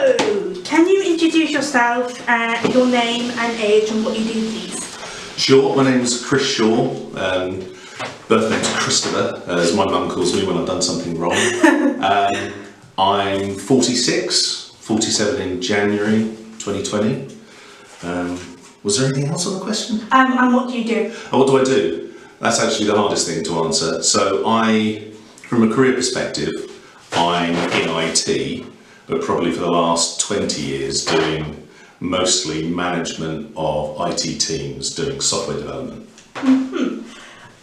So, can you introduce yourself, your name and age and what you do, please? Sure, my name's Chris Shaw. Birth name's Christopher, as my mum calls me when I've done something wrong. I'm 46, 47 in January 2020. Was there anything else on the question? And what do you do? What do I do? That's actually the hardest thing to answer. So from a career perspective, I'm in IT, but probably for the last 20 years doing mostly management of IT teams doing software development. Mm-hmm.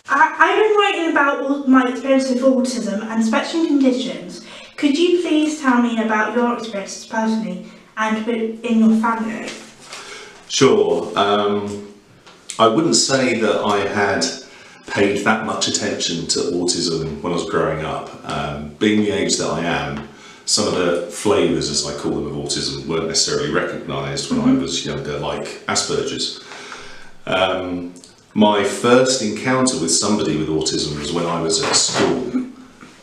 I've been writing about my experience with autism and spectrum conditions. Could you please tell me about your experiences personally and in your family? Sure. I wouldn't say that I had paid that much attention to autism when I was growing up. Being the age that I am, some of the flavours, as I call them, of autism weren't necessarily recognised when I was younger, like Asperger's. My first encounter with somebody with autism was when I was at school.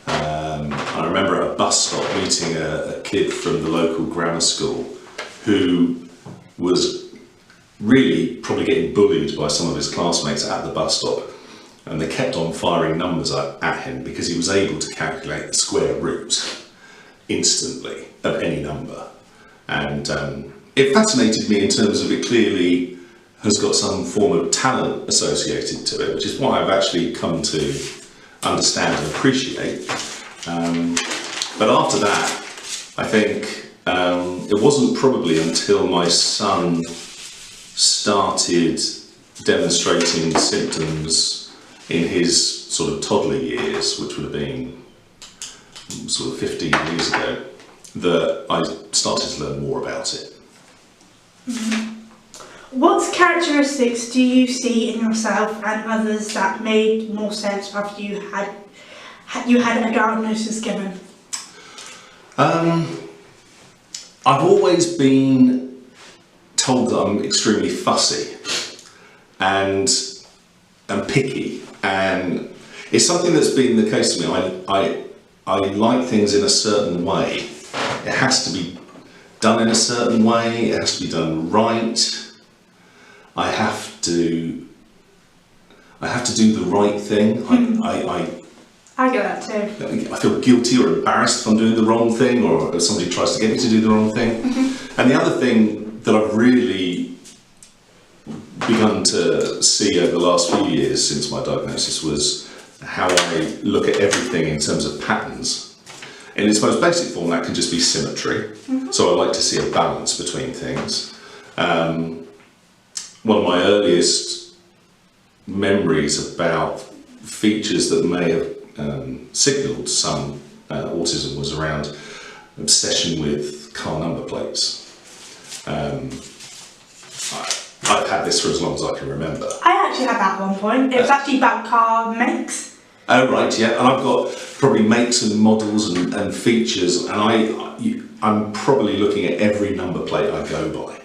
I remember at a bus stop meeting a kid from the local grammar school who was really probably getting bullied by some of his classmates at the bus stop, and they kept on firing numbers at him because he was able to calculate the square root instantly of any number. And it fascinated me in terms of it clearly has got some form of talent associated to it, which is what I've actually come to understand and appreciate. But after that, I think it wasn't probably until my son started demonstrating symptoms in his sort of toddler years, which would have been sort of 15 years ago, that I started to learn more about it. What characteristics do you see in yourself and others that made more sense after you had a diagnosis given? I've always been told that I'm extremely fussy and picky, and it's something that's been the case to me. I like things in a certain way. It has to be done in a certain way. It has to be done right. I have to do the right thing. I get that too. I feel guilty or embarrassed if I'm doing the wrong thing, or if somebody tries to get me to do the wrong thing. And the other thing that I've really begun to see over the last few years since my diagnosis was how I look at everything in terms of patterns. In its most basic form, that can just be symmetry. So I like to see a balance between things. One of my earliest memories about features that may have signalled some autism was around obsession with car number plates. I've had this for as long as I can remember. I actually had that at one point. It was actually about car makes. Oh right, yeah, and I've got probably makes and models and features, and I'm probably looking at every number plate I go by,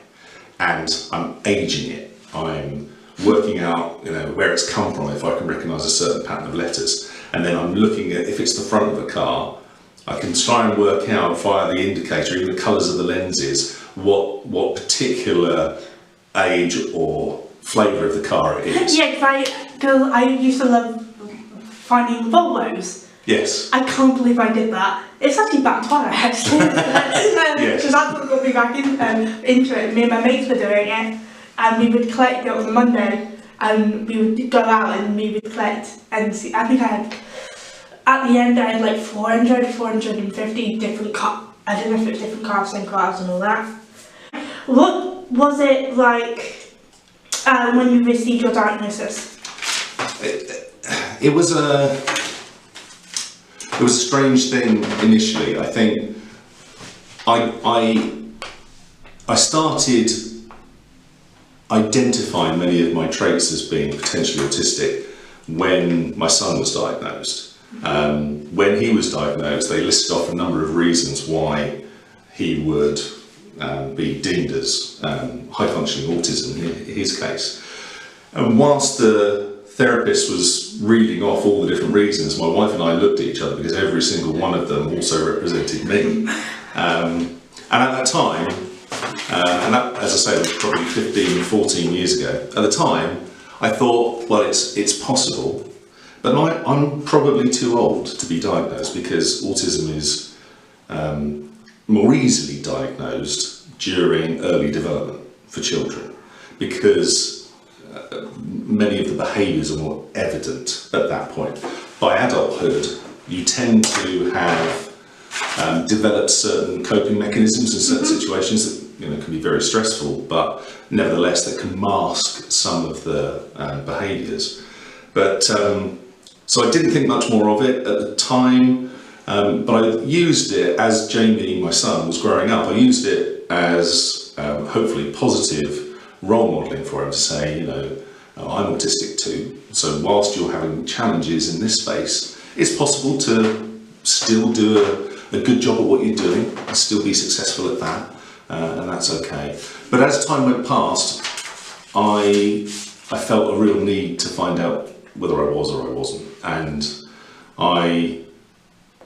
and I'm aging it. I'm working out, where it's come from, if I can recognise a certain pattern of letters, and then I'm looking at if it's the front of a car. I can try and work out via the indicator, even the colours of the lenses, what particular age or flavour of the car it is. Yeah, because I used to love finding Volvos. Yes. I can't believe I did that. It's actually backfired actually. Yes. Because that's what got me back into it. Me and my mates were doing it, and we would collect it on a Monday, and we would go out and we would collect and see. I think at the end I had like 450 different cars. I don't know if it was different cars, same cars and all that. What was it like when you received your diagnosis? It was a strange thing initially. I think I started identifying many of my traits as being potentially autistic when my son was diagnosed. When he was diagnosed, they listed off a number of reasons why he would be deemed as high-functioning autism in his case. And whilst the therapist was reading off all the different reasons, my wife and I looked at each other because every single one of them also represented me. And at that time, and that, as I say, was probably 15, 14 years ago, at the time, I thought, well, it's possible, but I'm probably too old to be diagnosed, because autism is more easily diagnosed during early development for children, because many of the behaviours are more evident at that point. By adulthood, you tend to have developed certain coping mechanisms in certain situations that can be very stressful, but nevertheless that can mask some of the behaviours. But so I didn't think much more of it at the time, but I used it as Jamie, my son, was growing up. I used it as hopefully positive role modelling for him, to say, I'm autistic too, so whilst you're having challenges in this space, it's possible to still do a good job at what you're doing and still be successful at that, and that's okay. But as time went past, I felt a real need to find out whether I was or I wasn't, and I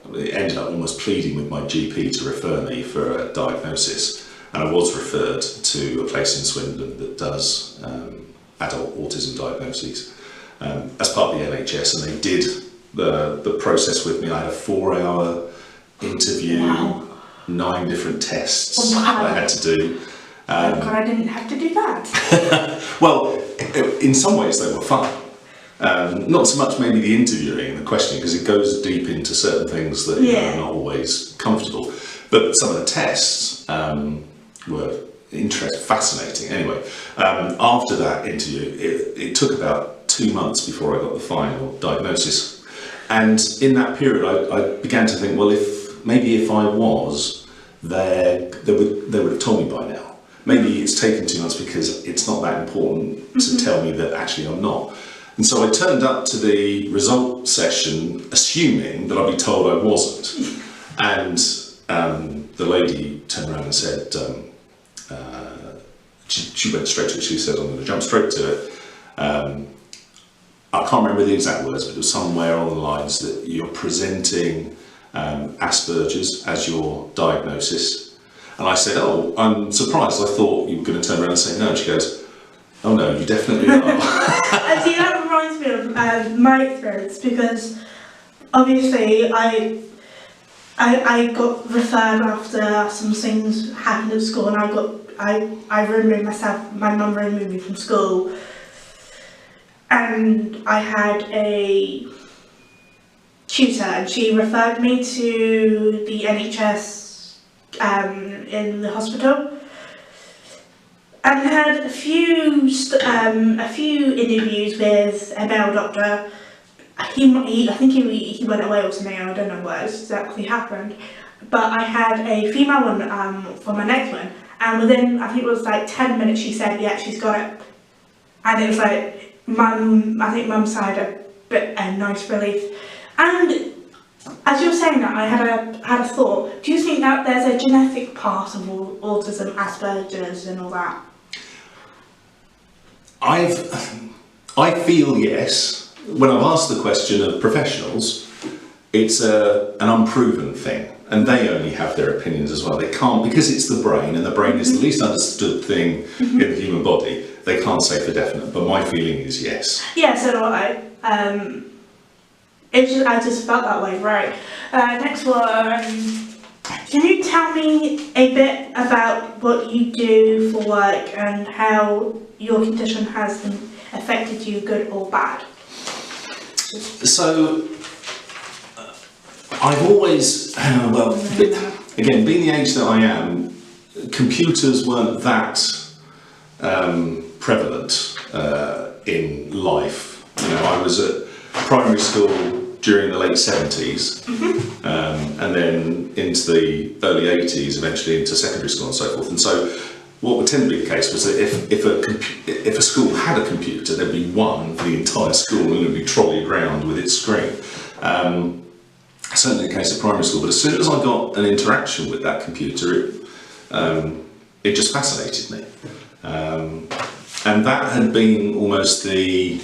ended up almost pleading with my GP to refer me for a diagnosis, and I was referred to a place in Swindon that does adult autism diagnoses as part of the NHS, and they did the process with me. I had a 4-hour interview, Wow. 9 different tests Wow. I had to do. God, I didn't have to do that. Well, in some ways they were fun. Not so much maybe the interviewing and the questioning, because it goes deep into certain things that are not always comfortable. But some of the tests were fascinating. Anyway, after that interview, it took about 2 months before I got the final diagnosis. And in that period, I began to think, well, if I was, they would have told me by now. Maybe it's taken 2 months because it's not that important to tell me that actually I'm not. And so I turned up to the result session assuming that I'd be told I wasn't. And the lady turned around and said, she went straight to it. She said, I'm going to jump straight to it. I can't remember the exact words, but it was somewhere on the lines that you're presenting Asperger's as your diagnosis. And I said, oh, I'm surprised. I thought you were going to turn around and say no. And she goes, oh no, you definitely are. See, that reminds me of my experience, because obviously I got referred after some things happened at school, and I removed myself. My mum removed me from school, and I had a tutor, and she referred me to the NHS in the hospital, and had a few interviews with a male doctor. I think he went away or something. I don't know what exactly happened, but I had a female one for my next one, and within, I think it was like 10 minutes, she said, yeah, she's got it. And it was like, I think Mum sighed a nice relief. And as you were saying that, I had a thought. Do you think that there's a genetic part of autism, Asperger's and all that? I feel yes. When I've asked the question of professionals, it's an unproven thing, and they only have their opinions as well. They can't, because it's the brain, and the brain is the least understood thing in the human body. They can't say for definite, but my feeling is yes. Yeah, so do I. I just felt that way, right. Next one. Can you tell me a bit about what you do for work and how your condition has affected you, good or bad? So, I've always, again, being the age that I am, computers weren't that prevalent in life. I was at primary school during the late 70s, and then into the early 80s, eventually into secondary school and so forth. And so what would tend to be the case was that if a school had a computer, there'd be one for the entire school, and it would be trolleyed around with its screen. Certainly the case at primary school, but as soon as I got an interaction with that computer, it just fascinated me. And that had been almost the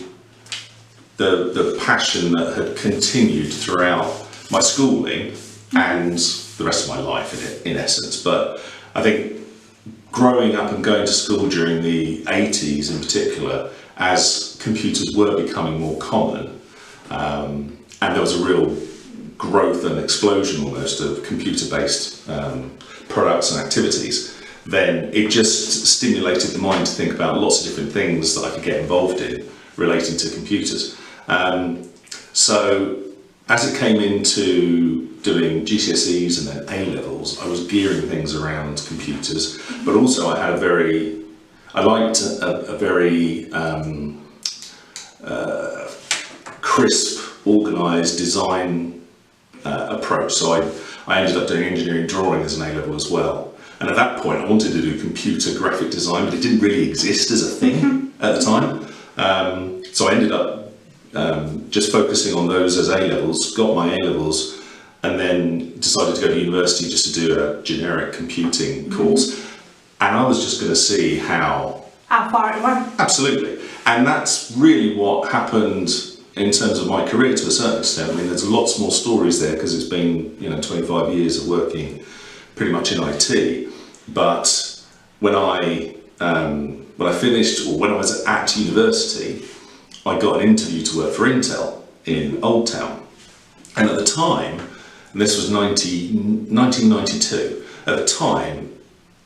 passion that had continued throughout my schooling and the rest of my life in essence. But I think growing up and going to school during the 80s in particular, as computers were becoming more common, and there was a real growth and explosion almost of computer-based products and activities, then it just stimulated the mind to think about lots of different things that I could get involved in relating to computers. So as it came into doing GCSEs and then A-levels, I was gearing things around computers, but also I liked a very crisp, organised design approach. So I ended up doing engineering drawing as an A-level as well. And at that point I wanted to do computer graphic design, but it didn't really exist as a thing at the time. So I ended up just focusing on those as A-levels, got my A-levels, and then decided to go to university just to do a generic computing course. And I was just going to see how far it went. Absolutely. And that's really what happened in terms of my career to a certain extent. I mean, there's lots more stories there because it's been, 25 years of working pretty much in IT. But when I finished, or when I was at university, I got an interview to work for Intel in Old Town. And at the time, and this was 1992, at the time,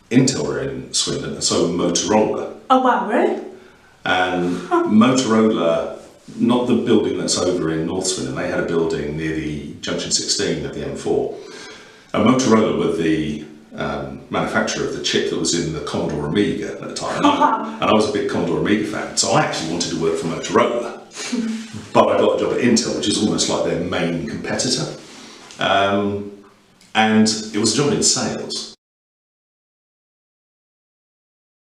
Intel were in Swindon, and so were Motorola. Oh wow, really? And Motorola, not the building that's over in North Swindon, they had a building near the Junction 16 of the M4. And Motorola were the manufacturer of the chip that was in the Commodore Amiga at the time. And I was a big Commodore Amiga fan, so I actually wanted to work for Motorola. But I got a job at Intel, which is almost like their main competitor. And it was a job in sales.